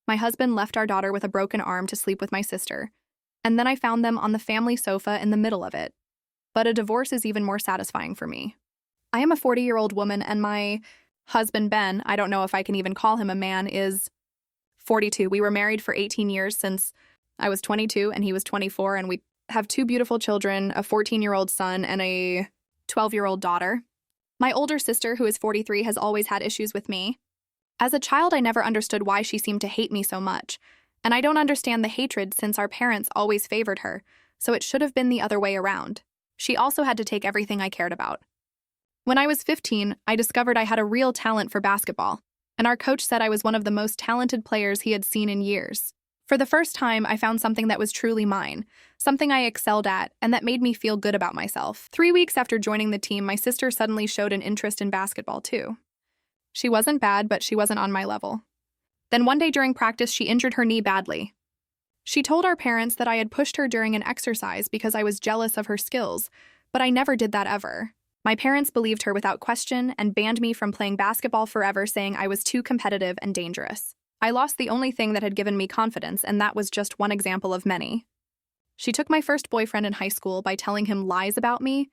My husband left our daughter with a broken arm to sleep with my sister, and then I found them on the family sofa in the middle of it. But a divorce is even more satisfying for me. I am a 40-year-old woman, and my husband, Ben, I don't know if I can even call him a man, is 42. We were married for 18 years since I was 22 and he was 24, and we have two beautiful children, a 14-year-old son and a 12-year-old daughter. My older sister, who is 43, has always had issues with me. As a child, I never understood why she seemed to hate me so much, and I don't understand the hatred since our parents always favored her, so it should have been the other way around. She also had to take everything I cared about. When I was 15, I discovered I had a real talent for basketball, and our coach said I was one of the most talented players he had seen in years. For the first time, I found something that was truly mine, something I excelled at, and that made me feel good about myself. 3 weeks after joining the team, my sister suddenly showed an interest in basketball too. She wasn't bad, but she wasn't on my level. Then one day during practice, she injured her knee badly. She told our parents that I had pushed her during an exercise because I was jealous of her skills, but I never did that ever. My parents believed her without question and banned me from playing basketball forever, saying I was too competitive and dangerous. I lost the only thing that had given me confidence, and that was just one example of many. She took my first boyfriend in high school by telling him lies about me,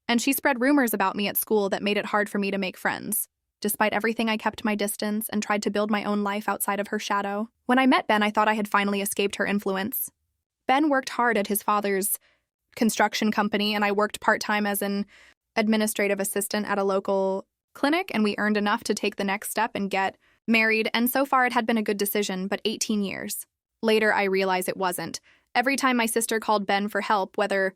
and she spread rumors about me at school that made it hard for me to make friends. Despite everything, I kept my distance and tried to build my own life outside of her shadow. When I met Ben, I thought I had finally escaped her influence. Ben worked hard at his father's construction company, and I worked part-time as an administrative assistant at a local clinic, and we earned enough to take the next step and get married, and so far it had been a good decision, but 18 years. Later, I realized it wasn't. Every time my sister called Ben for help, whether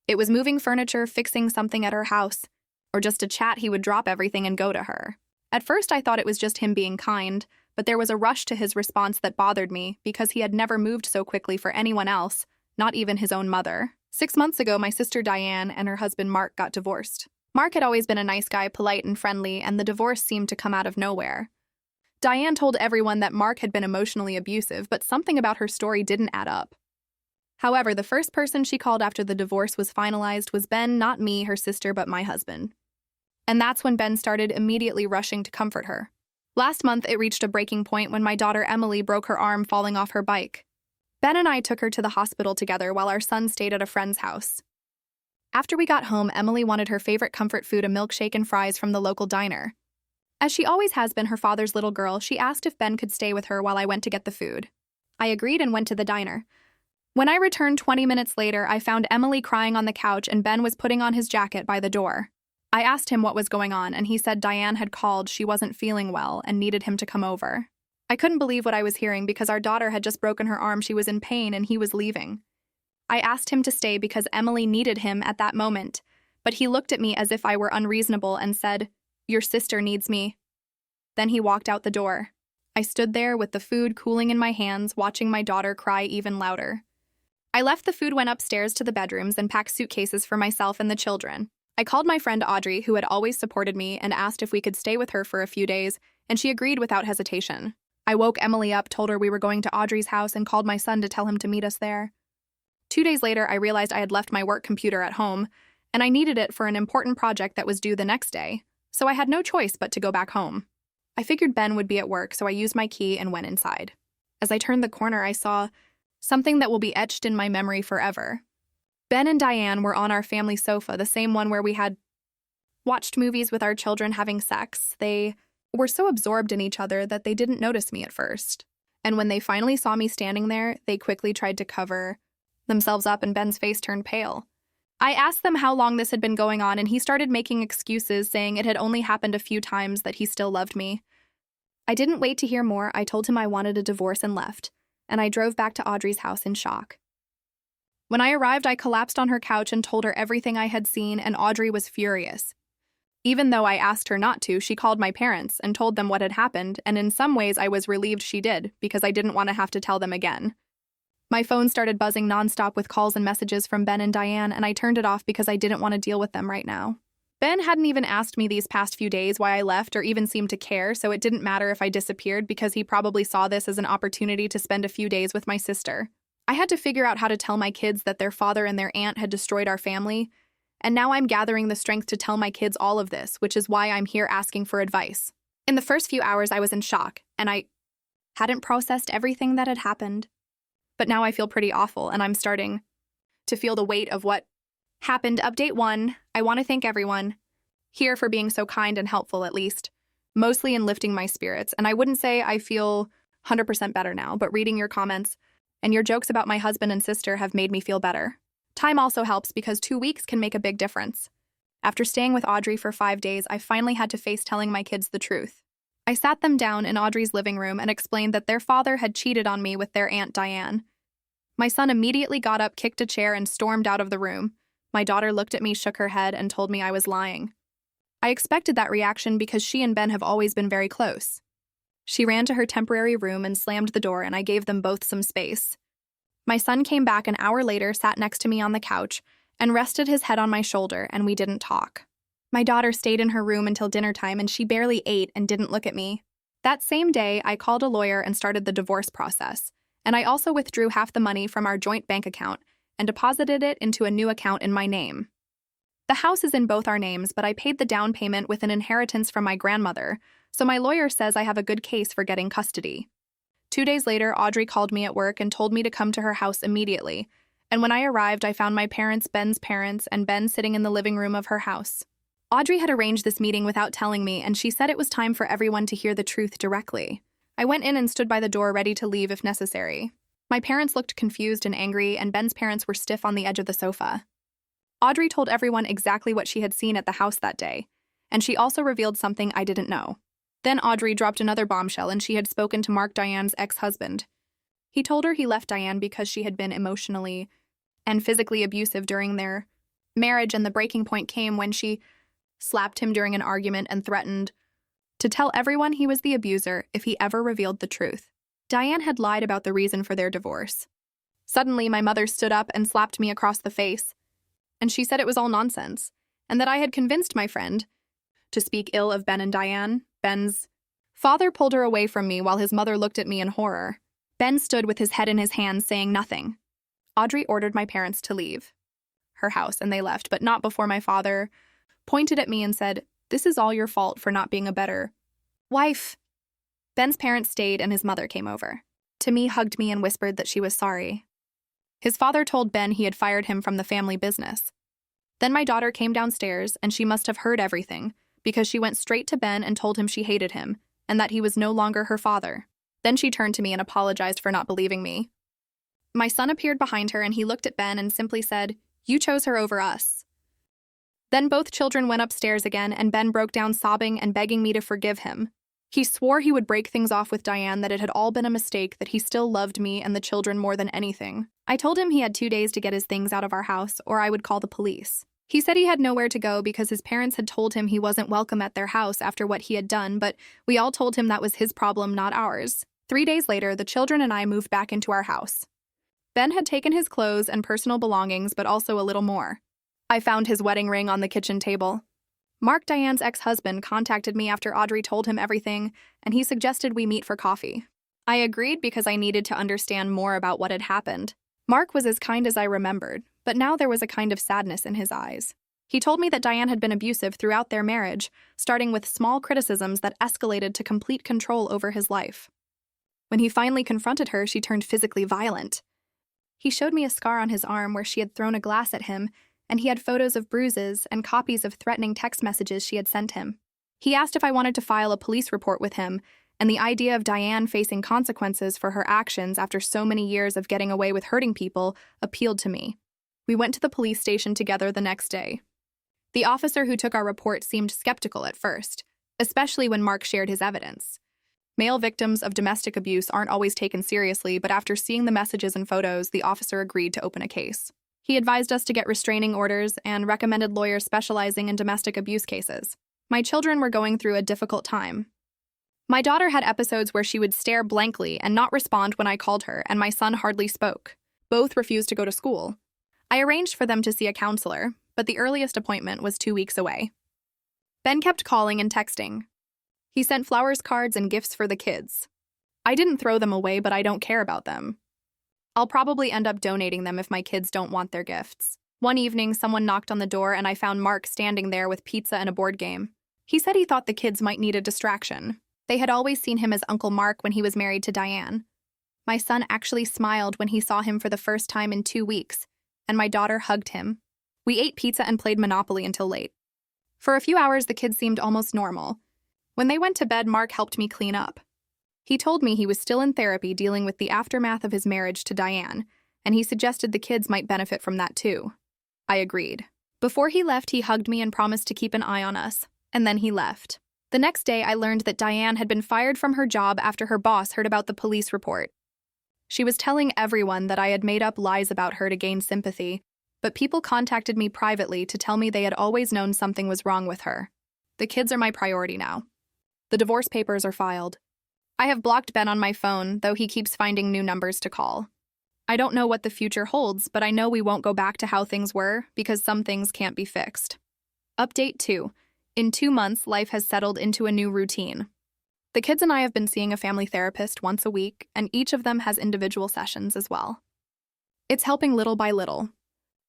it was moving furniture, fixing something at her house, or just a chat, he would drop everything and go to her. At first, I thought it was just him being kind, but there was a rush to his response that bothered me because he had never moved so quickly for anyone else, not even his own mother. 6 months ago, my sister Diane and her husband Mark got divorced. Mark had always been a nice guy, polite and friendly, and the divorce seemed to come out of nowhere. Diane told everyone that Mark had been emotionally abusive, but something about her story didn't add up. However, the first person she called after the divorce was finalized was Ben, not me, her sister, but my husband. And that's when Ben started immediately rushing to comfort her. Last month, it reached a breaking point when my daughter Emily broke her arm falling off her bike. Ben and I took her to the hospital together while our son stayed at a friend's house. After we got home, Emily wanted her favorite comfort food, a milkshake and fries from the local diner. As she always has been her father's little girl, she asked if Ben could stay with her while I went to get the food. I agreed and went to the diner. When I returned 20 minutes later, I found Emily crying on the couch and Ben was putting on his jacket by the door. I asked him what was going on, and he said Diane had called, she wasn't feeling well, and needed him to come over. I couldn't believe what I was hearing because our daughter had just broken her arm, she was in pain, and he was leaving. I asked him to stay because Emily needed him at that moment, but he looked at me as if I were unreasonable and said, "Your sister needs me." Then he walked out the door. I stood there with the food cooling in my hands, watching my daughter cry even louder. I left the food, went upstairs to the bedrooms, and packed suitcases for myself and the children. I called my friend Audrey, who had always supported me, and asked if we could stay with her for a few days, and she agreed without hesitation. I woke Emily up, told her we were going to Audrey's house, and called my son to tell him to meet us there. 2 days later, I realized I had left my work computer at home, and I needed it for an important project that was due the next day, so I had no choice but to go back home. I figured Ben would be at work, so I used my key and went inside. As I turned the corner, I saw something that will be etched in my memory forever. Ben and Diane were on our family sofa, the same one where we had watched movies with our children having sex. They were so absorbed in each other that they didn't notice me at first. And when they finally saw me standing there, they quickly tried to cover themselves up, and Ben's face turned pale. I asked them how long this had been going on, and he started making excuses, saying it had only happened a few times, that he still loved me. I didn't wait to hear more. I told him I wanted a divorce and left, and I drove back to Audrey's house in shock. When I arrived, I collapsed on her couch and told her everything I had seen, and Audrey was furious. Even though I asked her not to, she called my parents and told them what had happened, and in some ways I was relieved she did, because I didn't want to have to tell them again. My phone started buzzing nonstop with calls and messages from Ben and Diane, and I turned it off because I didn't want to deal with them right now. Ben hadn't even asked me these past few days why I left or even seemed to care, so it didn't matter if I disappeared because he probably saw this as an opportunity to spend a few days with my sister. I had to figure out how to tell my kids that their father and their aunt had destroyed our family, and now I'm gathering the strength to tell my kids all of this, which is why I'm here asking for advice. In the first few hours, I was in shock, and I Hadn't processed everything that had happened. But now I feel pretty awful, and I'm starting to feel the weight of what happened. Update 1. I want to thank everyone here for being so kind and helpful, at least, mostly in lifting my spirits. And I wouldn't say I feel 100% better now, but reading your comments and your jokes about my husband and sister have made me feel better. Time also helps because 2 weeks can make a big difference. After staying with Audrey for 5 days, I finally had to face telling my kids the truth. I sat them down in Audrey's living room and explained that their father had cheated on me with their Aunt Diane. My son immediately got up, kicked a chair, and stormed out of the room. My daughter looked at me, shook her head, and told me I was lying. I expected that reaction because she and Ben have always been very close. She ran to her temporary room and slammed the door, and I gave them both some space. My son came back an hour later, sat next to me on the couch, and rested his head on my shoulder, and we didn't talk. My daughter stayed in her room until dinner time, and she barely ate and didn't look at me. That same day, I called a lawyer and started the divorce process, and I also withdrew half the money from our joint bank account and deposited it into a new account in my name. The house is in both our names, but I paid the down payment with an inheritance from my grandmother, so my lawyer says I have a good case for getting custody. 2 days later, Audrey called me at work and told me to come to her house immediately, and when I arrived, I found my parents, Ben's parents, and Ben sitting in the living room of her house. Audrey had arranged this meeting without telling me, and she said it was time for everyone to hear the truth directly. I went in and stood by the door ready to leave if necessary. My parents looked confused and angry, and Ben's parents were stiff on the edge of the sofa. Audrey told everyone exactly what she had seen at the house that day, and she also revealed something I didn't know. Then Audrey dropped another bombshell, and she had spoken to Mark, Diane's ex-husband. He told her he left Diane because she had been emotionally and physically abusive during their marriage, and the breaking point came when she slapped him during an argument and threatened to tell everyone he was the abuser if he ever revealed the truth. Diane had lied about the reason for their divorce. Suddenly, my mother stood up and slapped me across the face, and she said it was all nonsense, and that I had convinced my friend to speak ill of Ben and Diane. Ben's father pulled her away from me while his mother looked at me in horror. Ben stood with his head in his hands, saying nothing. Audrey ordered my parents to leave her house, and they left, but not before my father pointed at me and said, "This is all your fault for not being a better wife." Ben's parents stayed, and his mother came over to me, hugged me, and whispered that she was sorry. His father told Ben he had fired him from the family business. Then my daughter came downstairs, and she must have heard everything, because she went straight to Ben and told him she hated him, and that he was no longer her father. Then she turned to me and apologized for not believing me. My son appeared behind her, and he looked at Ben and simply said, "You chose her over us." Then both children went upstairs again, and Ben broke down sobbing and begging me to forgive him. He swore he would break things off with Diane, that it had all been a mistake, that he still loved me and the children more than anything. I told him he had 2 days to get his things out of our house, or I would call the police. He said he had nowhere to go because his parents had told him he wasn't welcome at their house after what he had done, but we all told him that was his problem, not ours. 3 days later, the children and I moved back into our house. Ben had taken his clothes and personal belongings, but also a little more. I found his wedding ring on the kitchen table. Mark, Diane's ex-husband, contacted me after Audrey told him everything, and he suggested we meet for coffee. I agreed because I needed to understand more about what had happened. Mark was as kind as I remembered, but now there was a kind of sadness in his eyes. He told me that Diane had been abusive throughout their marriage, starting with small criticisms that escalated to complete control over his life. When he finally confronted her, she turned physically violent. He showed me a scar on his arm where she had thrown a glass at him, and he had photos of bruises and copies of threatening text messages she had sent him. He asked if I wanted to file a police report with him, and the idea of Diane facing consequences for her actions after so many years of getting away with hurting people appealed to me. We went to the police station together the next day. The officer who took our report seemed skeptical at first, especially when Mark shared his evidence. Male victims of domestic abuse aren't always taken seriously, but after seeing the messages and photos, the officer agreed to open a case. He advised us to get restraining orders and recommended lawyers specializing in domestic abuse cases. My children were going through a difficult time. My daughter had episodes where she would stare blankly and not respond when I called her, and my son hardly spoke. Both refused to go to school. I arranged for them to see a counselor, but the earliest appointment was 2 weeks away. Ben kept calling and texting. He sent flowers, cards, and gifts for the kids. I didn't throw them away, but I don't care about them. I'll probably end up donating them if my kids don't want their gifts. One evening, someone knocked on the door, and I found Mark standing there with pizza and a board game. He said he thought the kids might need a distraction. They had always seen him as Uncle Mark when he was married to Diane. My son actually smiled when he saw him for the first time in 2 weeks, and my daughter hugged him. We ate pizza and played Monopoly until late. For a few hours, the kids seemed almost normal. When they went to bed, Mark helped me clean up. He told me he was still in therapy dealing with the aftermath of his marriage to Diane, and he suggested the kids might benefit from that too. I agreed. Before he left, he hugged me and promised to keep an eye on us, and then he left. The next day, I learned that Diane had been fired from her job after her boss heard about the police report. She was telling everyone that I had made up lies about her to gain sympathy, but people contacted me privately to tell me they had always known something was wrong with her. The kids are my priority now. The divorce papers are filed. I have blocked Ben on my phone, though he keeps finding new numbers to call. I don't know what the future holds, but I know we won't go back to how things were because some things can't be fixed. Update 2. In 2 months, life has settled into a new routine. The kids and I have been seeing a family therapist once a week, and each of them has individual sessions as well. It's helping little by little.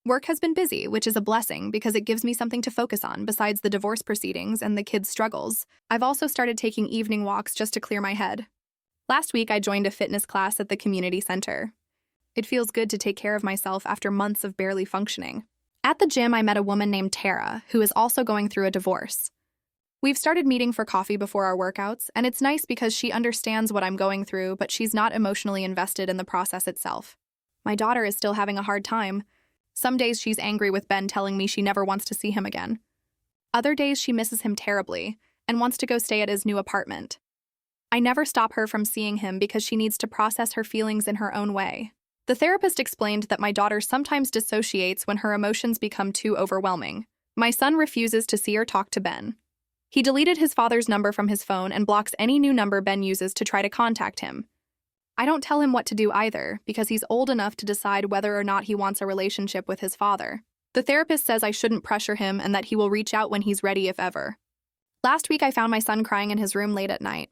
Work has been busy, which is a blessing because it gives me something to focus on besides the divorce proceedings and the kids' struggles. I've also started taking evening walks just to clear my head. Last week, I joined a fitness class at the community center. It feels good to take care of myself after months of barely functioning. At the gym, I met a woman named Tara, who is also going through a divorce. We've started meeting for coffee before our workouts, and it's nice because she understands what I'm going through, but she's not emotionally invested in the process itself. My daughter is still having a hard time. Some days she's angry with Ben telling me she never wants to see him again. Other days she misses him terribly and wants to go stay at his new apartment. I never stop her from seeing him because she needs to process her feelings in her own way. The therapist explained that my daughter sometimes dissociates when her emotions become too overwhelming. My son refuses to see or talk to Ben. He deleted his father's number from his phone and blocks any new number Ben uses to try to contact him. I don't tell him what to do either, because he's old enough to decide whether or not he wants a relationship with his father. The therapist says I shouldn't pressure him and that he will reach out when he's ready if ever. Last week I found my son crying in his room late at night.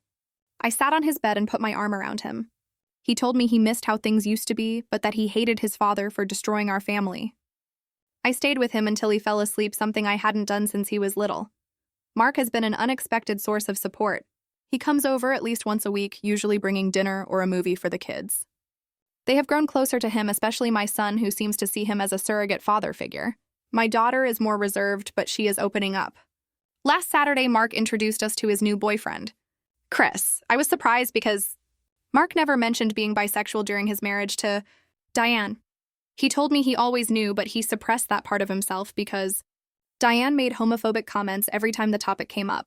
I sat on his bed and put my arm around him. He told me he missed how things used to be, but that he hated his father for destroying our family. I stayed with him until he fell asleep, something I hadn't done since he was little. Mark has been an unexpected source of support. He comes over at least once a week, usually bringing dinner or a movie for the kids. They have grown closer to him, especially my son, who seems to see him as a surrogate father figure. My daughter is more reserved, but she is opening up. Last Saturday, Mark introduced us to his new boyfriend, Chris. I was surprised because Mark never mentioned being bisexual during his marriage to Diane. He told me he always knew, but he suppressed that part of himself because Diane made homophobic comments every time the topic came up.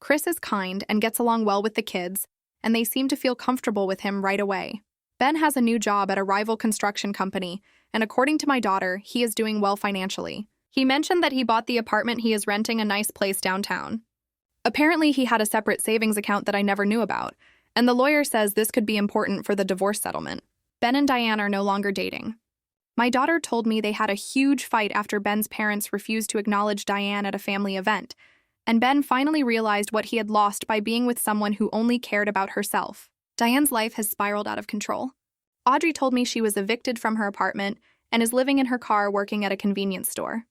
Chris is kind and gets along well with the kids, and they seem to feel comfortable with him right away. Ben has a new job at a rival construction company, and according to my daughter, he is doing well financially. He mentioned that he bought the apartment he is renting, a nice place downtown. Apparently, he had a separate savings account that I never knew about, and the lawyer says this could be important for the divorce settlement. Ben and Diane are no longer dating. My daughter told me they had a huge fight after Ben's parents refused to acknowledge Diane at a family event, and Ben finally realized what he had lost by being with someone who only cared about herself. Diane's life has spiraled out of control. Audrey told me she was evicted from her apartment and is living in her car working at a convenience store.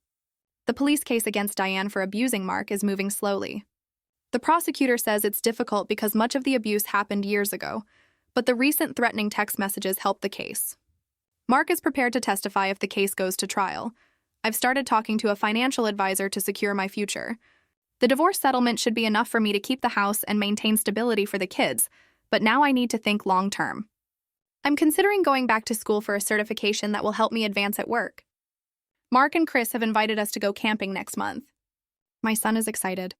The police case against Diane for abusing Mark is moving slowly. The prosecutor says it's difficult because much of the abuse happened years ago, but the recent threatening text messages help the case. Mark is prepared to testify if the case goes to trial. I've started talking to a financial advisor to secure my future. The divorce settlement should be enough for me to keep the house and maintain stability for the kids, but now I need to think long-term. I'm considering going back to school for a certification that will help me advance at work. Mark and Chris have invited us to go camping next month. My son is excited.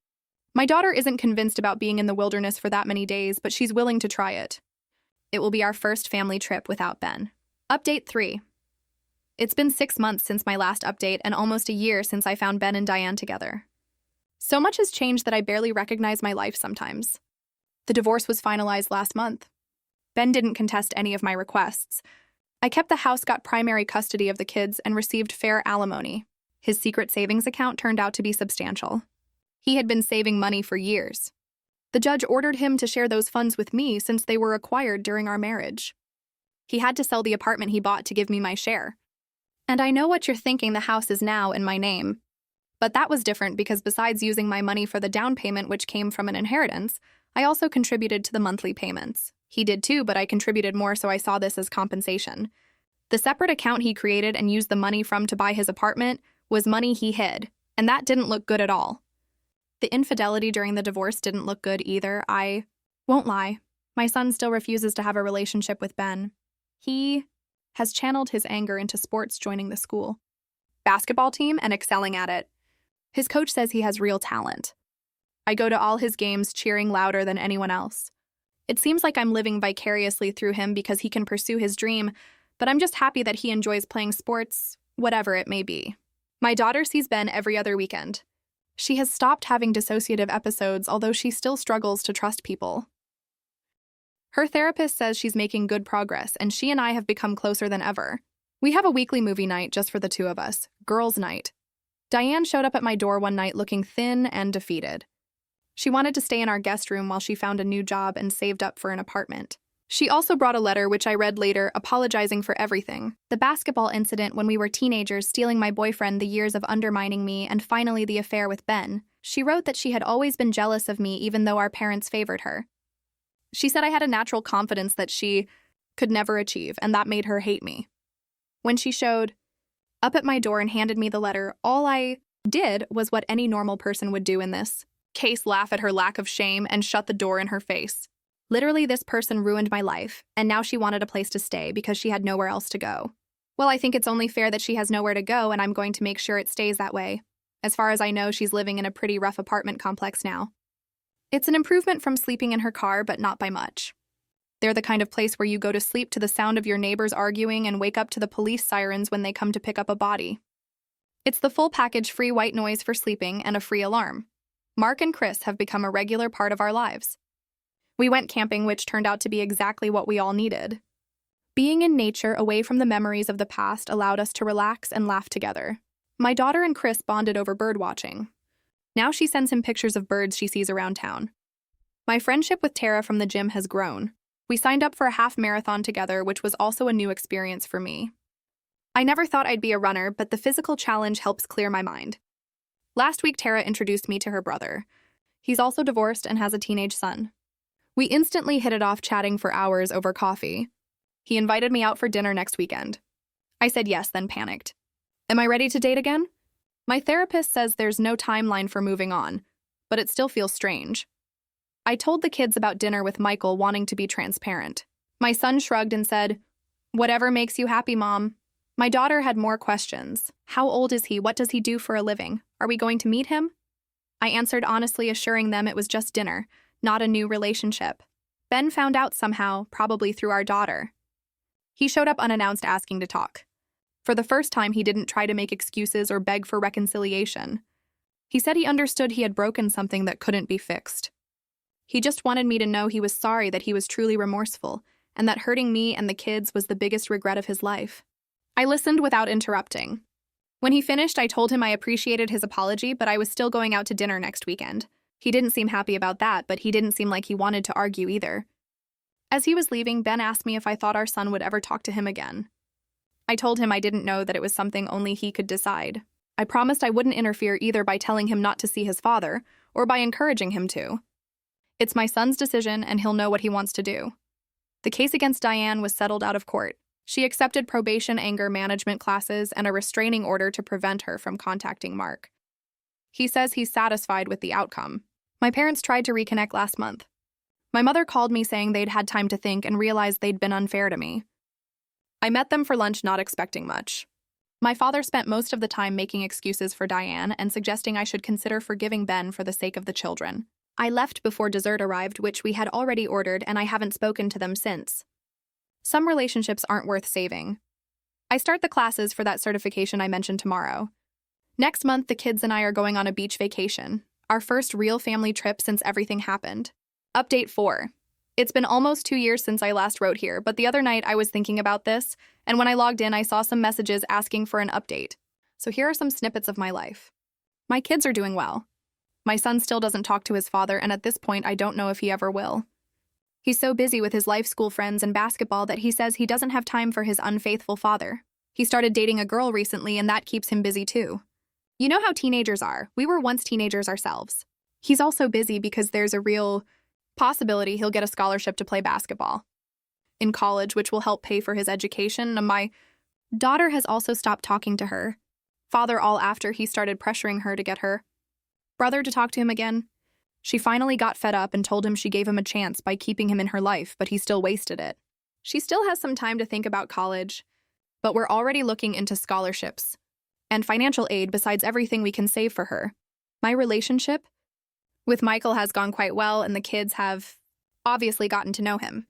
My daughter isn't convinced about being in the wilderness for that many days, but she's willing to try it. It will be our first family trip without Ben. Update 3. It's been 6 months since my last update and almost a year since I found Ben and Diane together. So much has changed that I barely recognize my life sometimes. The divorce was finalized last month. Ben didn't contest any of my requests. I kept the house, got primary custody of the kids, and received fair alimony. His secret savings account turned out to be substantial. He had been saving money for years. The judge ordered him to share those funds with me since they were acquired during our marriage. He had to sell the apartment he bought to give me my share. And I know what you're thinking, the house is now in my name. But that was different because besides using my money for the down payment, which came from an inheritance, I also contributed to the monthly payments. He did too, but I contributed more, so I saw this as compensation. The separate account he created and used the money from to buy his apartment was money he hid, and that didn't look good at all. The infidelity during the divorce didn't look good either. I won't lie. My son still refuses to have a relationship with Ben. He has channeled his anger into sports, joining the school basketball team and excelling at it. His coach says he has real talent. I go to all his games, cheering louder than anyone else. It seems like I'm living vicariously through him because he can pursue his dream, but I'm just happy that he enjoys playing sports, whatever it may be. My daughter sees Ben every other weekend. She has stopped having dissociative episodes, although she still struggles to trust people. Her therapist says she's making good progress, and she and I have become closer than ever. We have a weekly movie night just for the two of us, girls' night. Diane showed up at my door one night looking thin and defeated. She wanted to stay in our guest room while she found a new job and saved up for an apartment. She also brought a letter, which I read later, apologizing for everything. The basketball incident when we were teenagers, stealing my boyfriend, the years of undermining me, and finally the affair with Ben. She wrote that she had always been jealous of me even though our parents favored her. She said I had a natural confidence that she could never achieve, and that made her hate me. When she showed up at my door and handed me the letter, all I did was what any normal person would do in this case: laugh at her lack of shame and shut the door in her face. Literally, this person ruined my life, and now she wanted a place to stay because she had nowhere else to go. Well, I think it's only fair that she has nowhere to go, and I'm going to make sure it stays that way. As far as I know, she's living in a pretty rough apartment complex now. It's an improvement from sleeping in her car, but not by much. They're the kind of place where you go to sleep to the sound of your neighbors arguing and wake up to the police sirens when they come to pick up a body. It's the full package: free white noise for sleeping and a free alarm. Mark and Chris have become a regular part of our lives. We went camping, which turned out to be exactly what we all needed. Being in nature, away from the memories of the past, allowed us to relax and laugh together. My daughter and Chris bonded over bird watching. Now she sends him pictures of birds she sees around town. My friendship with Tara from the gym has grown. We signed up for a half marathon together, which was also a new experience for me. I never thought I'd be a runner, but the physical challenge helps clear my mind. Last week, Tara introduced me to her brother. He's also divorced and has a teenage son. We instantly hit it off, chatting for hours over coffee. He invited me out for dinner next weekend. I said yes, then panicked. Am I ready to date again? My therapist says there's no timeline for moving on, but it still feels strange. I told the kids about dinner with Michael, wanting to be transparent. My son shrugged and said, "Whatever makes you happy, Mom." My daughter had more questions. How old is he? What does he do for a living? Are we going to meet him? I answered honestly, assuring them it was just dinner, not a new relationship. Ben found out somehow, probably through our daughter. He showed up unannounced, asking to talk. For the first time, he didn't try to make excuses or beg for reconciliation. He said he understood he had broken something that couldn't be fixed. He just wanted me to know he was sorry, that he was truly remorseful, and that hurting me and the kids was the biggest regret of his life. I listened without interrupting. When he finished, I told him I appreciated his apology, but I was still going out to dinner next weekend. He didn't seem happy about that, but he didn't seem like he wanted to argue either. As he was leaving, Ben asked me if I thought our son would ever talk to him again. I told him I didn't know, that it was something only he could decide. I promised I wouldn't interfere either by telling him not to see his father, or by encouraging him to. It's my son's decision, and he'll know what he wants to do. The case against Diane was settled out of court. She accepted probation, anger management classes, and a restraining order to prevent her from contacting Mark. He says he's satisfied with the outcome. My parents tried to reconnect last month. My mother called me saying they'd had time to think and realized they'd been unfair to me. I met them for lunch, not expecting much. My father spent most of the time making excuses for Diane and suggesting I should consider forgiving Ben for the sake of the children. I left before dessert arrived, which we had already ordered, and I haven't spoken to them since. Some relationships aren't worth saving. I start the classes for that certification I mentioned tomorrow. Next month, the kids and I are going on a beach vacation, our first real family trip since everything happened. Update 4. It's been almost 2 years since I last wrote here, but the other night I was thinking about this, and when I logged in, I saw some messages asking for an update. So here are some snippets of my life. My kids are doing well. My son still doesn't talk to his father, and at this point, I don't know if he ever will. He's so busy with his life, school friends, and basketball that he says he doesn't have time for his unfaithful father. He started dating a girl recently, and that keeps him busy too. You know how teenagers are. We were once teenagers ourselves. He's also busy because there's a real Possibility he'll get a scholarship to play basketball in college, which will help pay for his education, and my daughter has also stopped talking to her father all after he started pressuring her to get her brother to talk to him again. She finally got fed up and told him she gave him a chance by keeping him in her life, but he still wasted it. She still has some time to think about college, but we're already looking into scholarships and financial aid besides everything we can save for her. My relationship with Michael has gone quite well, and the kids have obviously gotten to know him.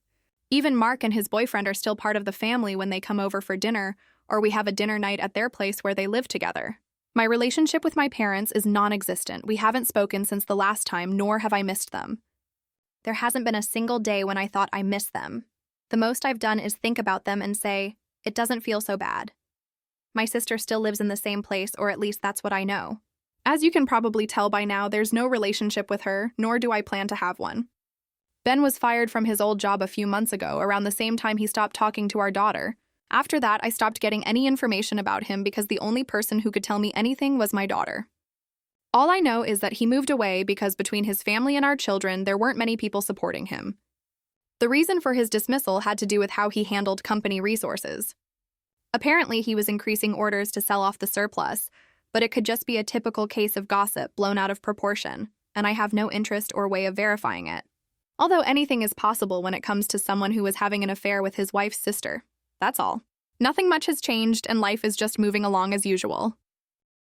Even Mark and his boyfriend are still part of the family when they come over for dinner, or we have a dinner night at their place where they live together. My relationship with my parents is non-existent. We haven't spoken since the last time, nor have I missed them. There hasn't been a single day when I thought I missed them. The most I've done is think about them and say, it doesn't feel so bad. My sister still lives in the same place, or at least that's what I know. As you can probably tell by now, there's no relationship with her, nor do I plan to have one. Ben was fired from his old job a few months ago, around the same time he stopped talking to our daughter. After that, I stopped getting any information about him because the only person who could tell me anything was my daughter. All I know is that he moved away because between his family and our children, there weren't many people supporting him. The reason for his dismissal had to do with how he handled company resources. Apparently, he was increasing orders to sell off the surplus, but it could just be a typical case of gossip blown out of proportion, and I have no interest or way of verifying it. Although anything is possible when it comes to someone who was having an affair with his wife's sister. That's all. Nothing much has changed, and life is just moving along as usual.